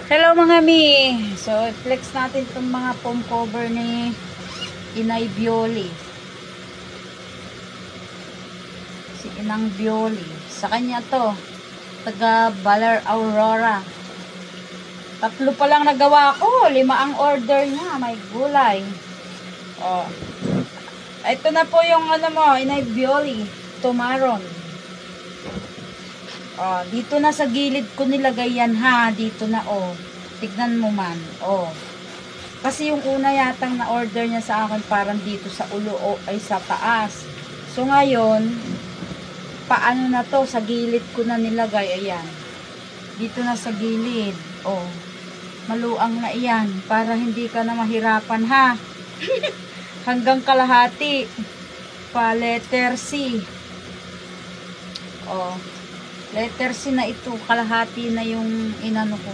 Hello mga mi! So, flex natin itong mga foam cover ni Inay Bioli. Si Inang Bioli. Sa kanya to. Taga Baler Aurora. 3 pa lang nagawa ko. 5 ang order niya. May gulay. Oh. Ito na po yung ano mo, Inay Bioli. Tumaron. Oh, dito na sa gilid ko nilagay yan ha. Dito na oh. Tignan mo man. Oh. Kasi yung una yatang na order niya sa akin parang dito sa ulo o ay sa taas. So ngayon, paano na to? Sa gilid ko na nilagay. Ayan. Dito na sa gilid. Oh. Maluang na iyan. Para hindi ka na mahirapan ha. Hanggang kalahati. Pa letter C. Oh. Letter C na ito, kalahati na yung inano ko.